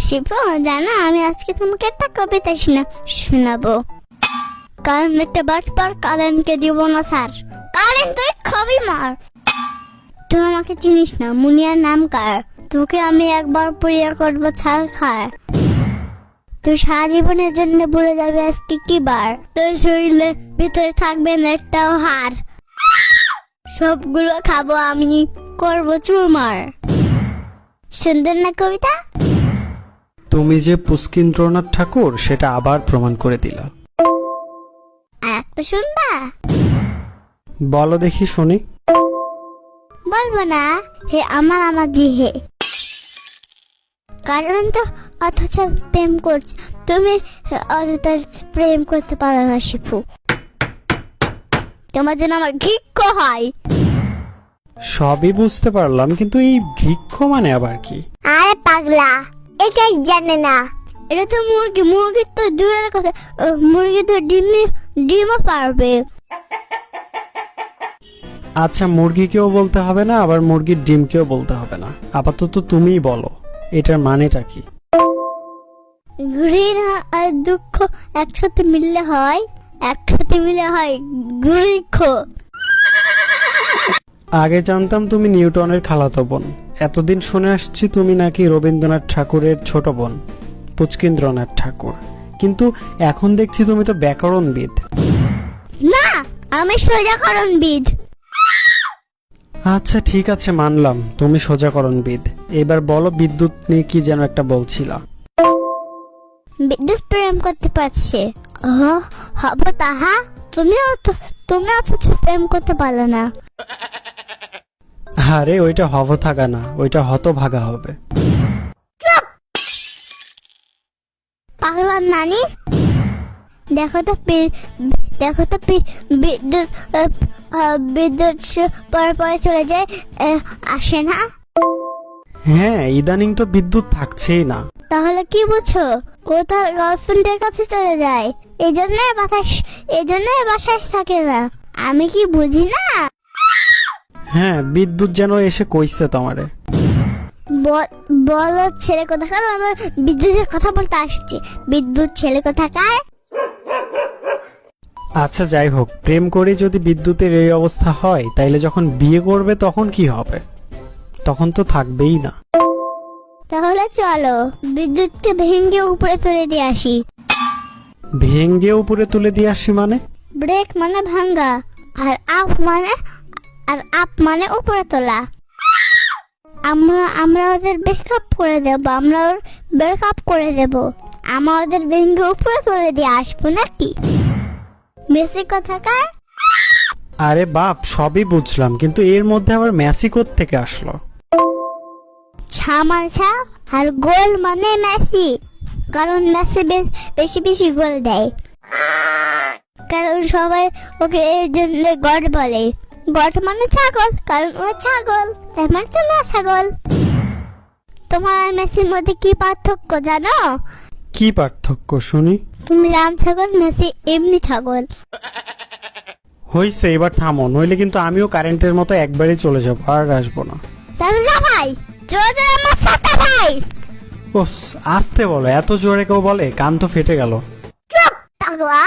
শিপু জানো, আমি আজকে তোমাকে একটা কবিতা শোনাবো। কারণ একটা বাটপার কারেন্টকে দিব না স্যার। কারেন্ট তুই খবি মার। তুই আমাকে চিনিস না, মুনিয়ার নাম কার? তোকে আমি একবার পরিয়া করবো ছাড় খায়। তুই সারা জীবনের জন্য ভুলে যাবে আজকে কি বার। তোর শরীরে ভিতরে থাকবে না একটাও হাড়। সবগুলো খাবো আমি, করবো চুরমার। সুন্দর না কবিতা? তুমি যে পুষ্কিন্দ্রনাথ ঠাকুর সেটা আবার প্রমাণ করে দিলা। আর একটা শুনবা? বলো দেখি শুনি। বলবো না, হে আমার জি হে। কারণ তো অথচ প্রেম করছে তুমি, অযথা প্রেম করতে পারো না শিপু। তোমার জন্য আমার ঘিক্ষ হয়। সবই বুঝতে পারলাম, কিন্তু এই ভিক্ষ মানে আবার কি? আরে পাগলা, এটাই জানে না। এটা তো মুরগি, মুরগি তো দূরের কথা, মুরগি তো ডিমও পারবে। আচ্ছা, মুরগিকেও বলতে হবে না, আবার মুরগির ডিমকেও বলতে হবে না। আপাতত তুমিই বলো এটার মানেটা কি? ঘৃণা আর দুঃখ একসাথে মিললে হয়, ঘৃক্ষ। আগে জানতাম তুমি নিউটনের খালাতো বোন। এতদিন শুনে আসছি তুমি নাকি রবীন্দ্রনাথ ঠাকুরের ছোট বোন, পুষ্কিন্দ্রনাথ ঠাকুর। কিন্তু এখন দেখছি তুমি তো ব্যাকরণবিদ। না, আমি সোজাকরণবিদ। আচ্ছা ঠিক আছে, মানলাম তুমি সোজাকরণবিদ। এবার বলো, বিদ্যুৎ নিয়ে কি যেন একটা বলছিলা। বিদ্যুৎ প্রেম করতে পারছে, হব তাহা। তুমি অথচ প্রেম করতে পারো না। আরে ওইটা হব থাকা না, ওইটা হতভাগা হবে। পাগলার নানি, দেখো তো বিদ্যুৎ বিদ্যুৎ পরে চলে যায়, আসে না। হ্যাঁ, ইদানিং তো বিদ্যুৎ থাকছেই না। তাহলে কি বুঝছো? ও তার গার্লফ্রেন্ডের কাছে চলে যায়, এই জন্য বাসায় থাকে না। আমি কি বুঝি না? হ্যাঁ, বিদ্যুৎ যেন এসে কইছে তোমারে। বলো ছেলে কোথাকার, আমার বিদ্যুতের কথা বলতে আসছে। বিদ্যুৎ ছেলে কোথাকার? আচ্ছা যাই হোক, প্রেম করে যদি বিদ্যুতের এই অবস্থা হয়, তাইলে যখন বিয়ে করবে তখন কি হবে? তখন তো থাকবেই না। তাহলে চলো বিদ্যুৎকে ভেঙে উপরে তুলে দিয়ে আসি। ভেঙ্গে উপরে তুলে দিয়ে আসি মানে? ব্রেক মানে ভাঙ্গা, আর আপ মানে উপরে তোলা। আমরা ওদের ব্রেকআপ করে দেব। আমরা ওদের ভেঙে উপরে তুলে দিয়ে আসবো নাকি? বেশি কথাকার। আরে বাপ, সবই বুঝলাম, কিন্তু এর মধ্যে আবার মেসি থেকে আসলো। ছা মানে ছা, আর গোল মানে মেসি। কারণ মেসি বেশি গোল দেয়। কারণ সবাই ওকে এর জন্য গড বলে। গড মানে ছাগল, কারণ ও ছাগল, তাই মানে তো না ছাগল। তোমার আর মেসির মধ্যে কি পার্থক্য জানো? কি পার্থক্য শুনি? তুমি রাম ছাগল, মেসি এমনি ছাগল। হইছে, এবার থামো, নইলে কিন্তু আমিও কারেন্টের মতো একবারই চলে যাব, আর আসবো না। যা ভাই, জোরে আমার সাথে ভাই। ওফ, আসতে বলো, এত জোরে কেউ বলে? কান তো ফেটে গেল। চুপ পাগলা।